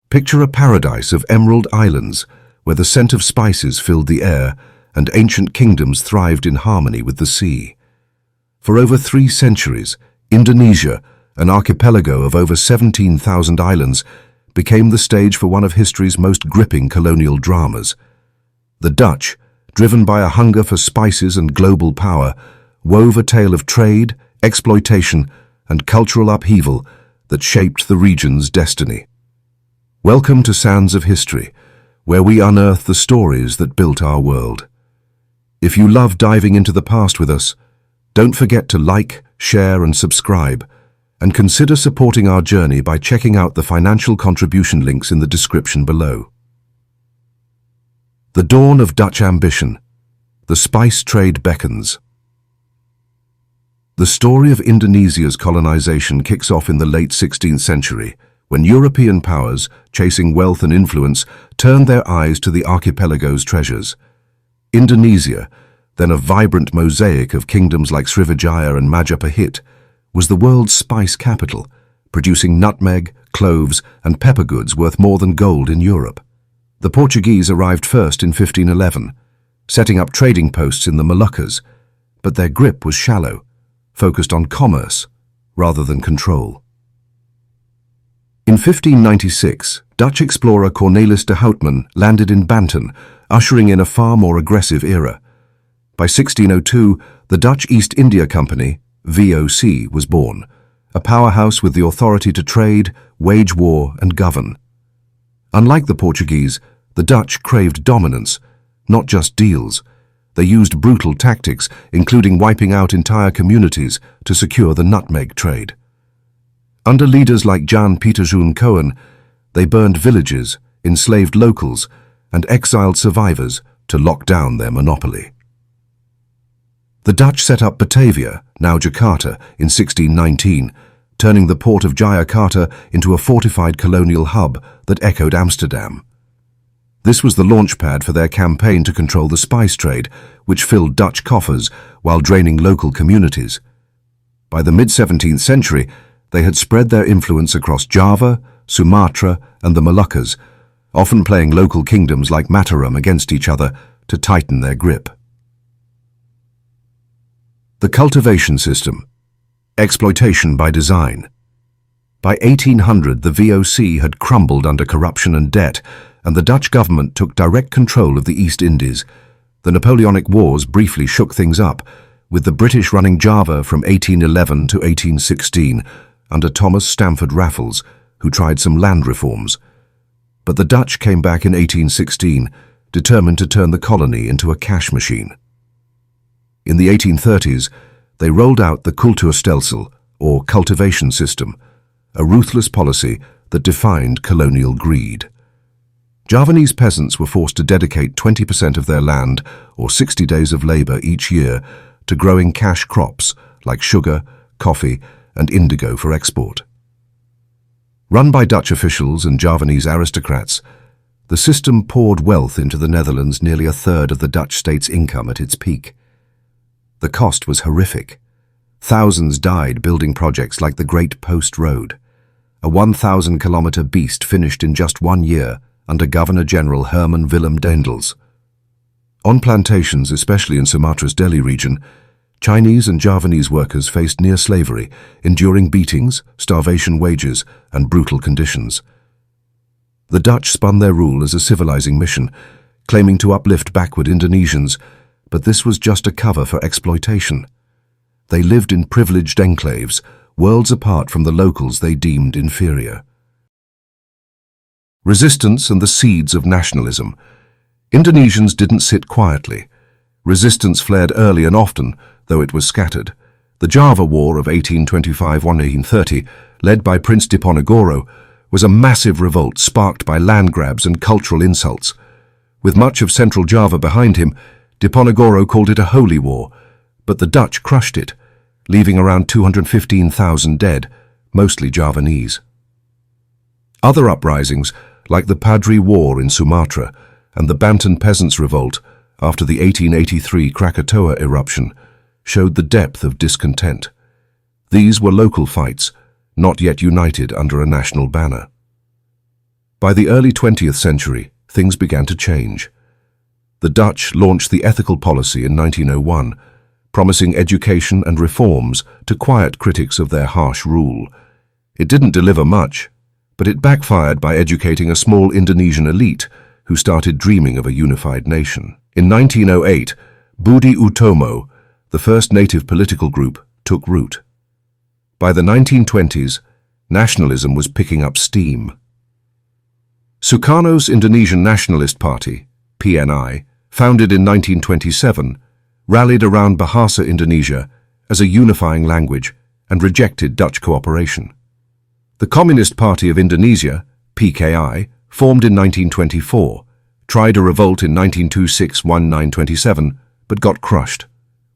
Picture a paradise of emerald islands where the scent of spices filled the air and ancient kingdoms thrived in harmony with the sea. For over 3 centuries, Indonesia, an archipelago of over 17,000 islands, became the stage for one of history's most gripping colonial dramas. The Dutch, driven by a hunger for spices and global power, wove a tale of trade, exploitation, and cultural upheaval that shaped the region's destiny. Welcome to Sands of History, where we unearth the stories that built our world. If you love diving into the past with us, don't forget to like, share, and subscribe, and consider supporting our journey by checking out the financial contribution links in the description below. The dawn of Dutch ambition. The spice trade beckons. The story of Indonesia's colonization kicks off in the late 16th century, when European powers, chasing wealth and influence, turned their eyes to the archipelago's treasures. Indonesia, then a vibrant mosaic of kingdoms like Srivijaya and Majapahit, was the world's spice capital, producing nutmeg, cloves, and pepper goods worth more than gold in Europe. The Portuguese arrived first in 1511, setting up trading posts in the Moluccas, but their grip was shallow, focused on commerce rather than control. In 1596, Dutch explorer Cornelis de Houtman landed in Banten, ushering in a far more aggressive era. By 1602, the Dutch East India Company, VOC, was born, a powerhouse with the authority to trade, wage war, and govern. Unlike the Portuguese, the Dutch craved dominance, not just deals. They used brutal tactics, including wiping out entire communities to secure the nutmeg trade. Under leaders like Jan Pieterszoon Cohen, they burned villages, enslaved locals, and exiled survivors to lock down their monopoly. The Dutch set up Batavia, now Jakarta, in 1619, turning the port of Jakarta into a fortified colonial hub that echoed Amsterdam. This was the launchpad for their campaign to control the spice trade, which filled Dutch coffers while draining local communities. By the mid-17th century, they had spread their influence across Java, Sumatra, and the Moluccas, often playing local kingdoms like Mataram against each other to tighten their grip. The Cultivation System. Exploitation by design. By 1800, the VOC had crumbled under corruption and debt, and the Dutch government took direct control of the East Indies. The Napoleonic Wars briefly shook things up, with the British running Java from 1811 to 1816 under Thomas Stamford Raffles, who tried some land reforms. But the Dutch came back in 1816, determined to turn the colony into a cash machine. In the 1830s, they rolled out the Cultuurstelsel, or Cultivation System, a ruthless policy that defined colonial greed. Javanese peasants were forced to dedicate 20% of their land, or 60 days of labor each year, to growing cash crops like sugar, coffee, and indigo for export. Run by Dutch officials and Javanese aristocrats, the system poured wealth into the Netherlands, nearly a third of the Dutch state's income at its peak. The cost was horrific. Thousands died building projects like the Great Post Road, a 1,000-kilometer beast finished in just 1 year under Governor-General Herman Willem Daendels. On plantations, especially in Sumatra's Delhi region, Chinese and Javanese workers faced near slavery, enduring beatings, starvation wages, and brutal conditions. The Dutch spun their rule as a civilizing mission, claiming to uplift backward Indonesians, but this was just a cover for exploitation. They lived in privileged enclaves, worlds apart from the locals they deemed inferior. Resistance and the seeds of nationalism. Indonesians didn't sit quietly. Resistance flared early and often, though it was scattered. The Java War of 1825-1830, led by Prince Diponegoro, was a massive revolt sparked by land grabs and cultural insults. With much of central Java behind him, Diponegoro called it a holy war, but the Dutch crushed it, leaving around 215,000 dead, mostly Javanese. Other uprisings, like the Padri War in Sumatra and the Banten Peasants' Revolt after the 1883 Krakatoa eruption, showed the depth of discontent. These were local fights, not yet united under a national banner. By the early 20th century, things began to change. The Dutch launched the ethical policy in 1901, promising education and reforms to quiet critics of their harsh rule. It didn't deliver much, but it backfired by educating a small Indonesian elite who started dreaming of a unified nation. In 1908, Budi Utomo, the first native political group, took root. By the 1920s, nationalism was picking up steam. Sukarno's Indonesian Nationalist Party, PNI, founded in 1927, rallied around Bahasa Indonesia as a unifying language and rejected Dutch cooperation. The Communist Party of Indonesia, PKI, formed in 1924, tried a revolt in 1926-1927, but got crushed,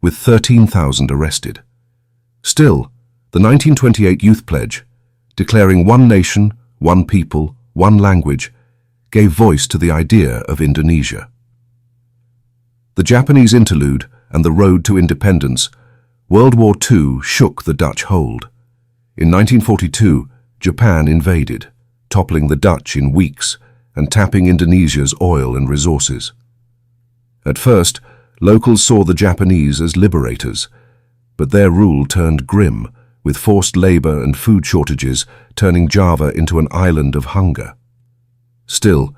with 13,000 arrested. Still, the 1928 Youth Pledge, declaring one nation, one people, one language, gave voice to the idea of Indonesia. The Japanese Interlude and the road to independence, World War II shook the Dutch hold. In 1942, Japan invaded, toppling the Dutch in weeks and tapping Indonesia's oil and resources. At first, locals saw the Japanese as liberators, but their rule turned grim, with forced labor and food shortages turning Java into an island of hunger. Still,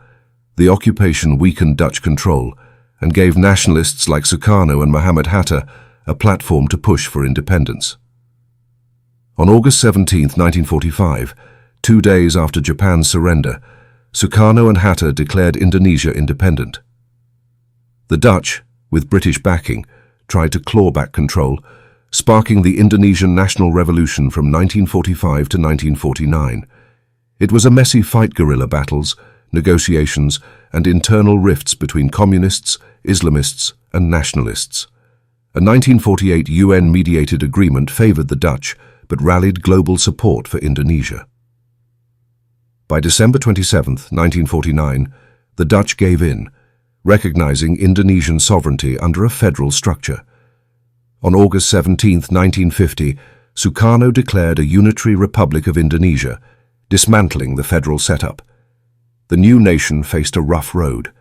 the occupation weakened Dutch control and gave nationalists like Sukarno and Muhammad Hatta a platform to push for independence. On August 17, 1945, 2 days after Japan's surrender, Sukarno and Hatta declared Indonesia independent. The Dutch, with British backing, tried to claw back control, sparking the Indonesian National Revolution from 1945 to 1949. It was a messy fight: guerrilla battles, negotiations, and internal rifts between communists, Islamists, and nationalists. A 1948 UN-mediated agreement favored the Dutch, but rallied global support for Indonesia. By December 27, 1949, the Dutch gave in, recognizing Indonesian sovereignty under a federal structure. On August 17, 1950, Sukarno declared a unitary Republic of Indonesia, dismantling the federal setup. The new nation faced a rough road: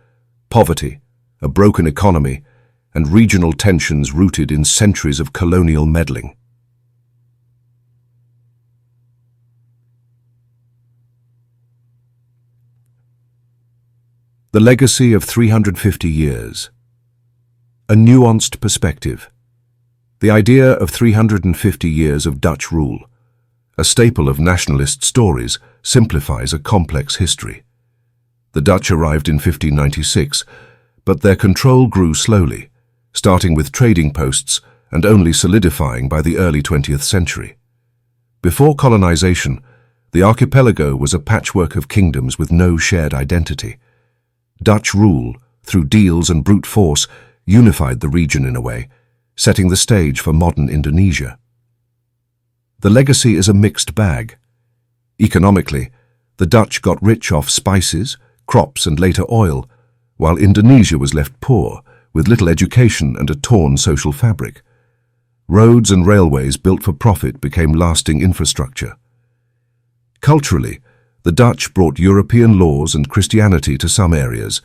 poverty, a broken economy, and regional tensions rooted in centuries of colonial meddling. The legacy of 350 years. A nuanced perspective. The idea of 350 years of Dutch rule, a staple of nationalist stories, simplifies a complex history. The Dutch arrived in 1596, but their control grew slowly, starting with trading posts and only solidifying by the early 20th century. Before colonization, the archipelago was a patchwork of kingdoms with no shared identity. Dutch rule, through deals and brute force, unified the region in a way, setting the stage for modern Indonesia. The legacy is a mixed bag. Economically, the Dutch got rich off spices, crops, and later oil, while Indonesia was left poor, with little education and a torn social fabric. Roads and railways built for profit became lasting infrastructure. Culturally, the Dutch brought European laws and Christianity to some areas,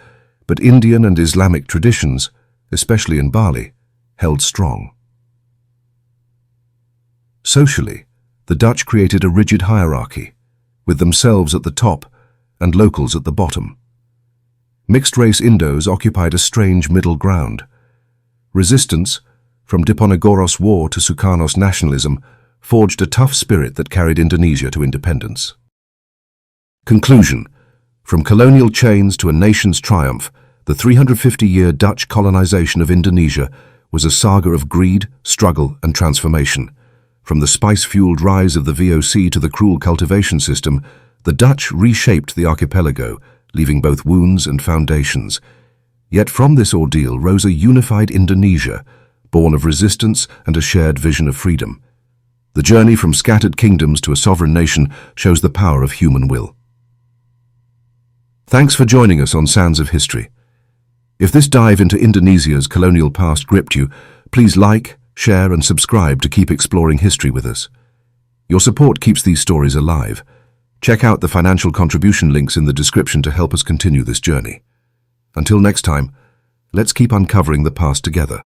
but Indian and Islamic traditions, especially in Bali, held strong. Socially, the Dutch created a rigid hierarchy, with themselves at the top and locals at the bottom. Mixed-race Indos occupied a strange middle ground. Resistance, from Diponegoro's war to Sukarno's nationalism, forged a tough spirit that carried Indonesia to independence. Conclusion. From colonial chains to a nation's triumph, the 350-year Dutch colonization of Indonesia was a saga of greed, struggle, and transformation. From the spice-fueled rise of the VOC to the cruel cultivation system, the Dutch reshaped the archipelago, leaving both wounds and foundations. Yet from this ordeal rose a unified Indonesia, born of resistance and a shared vision of freedom. The journey from scattered kingdoms to a sovereign nation shows the power of human will. Thanks for joining us on Sands of History. If this dive into Indonesia's colonial past gripped you, please like, share, and subscribe to keep exploring history with us. Your support keeps these stories alive. Check out the financial contribution links in the description to help us continue this journey. Until next time, let's keep uncovering the past together.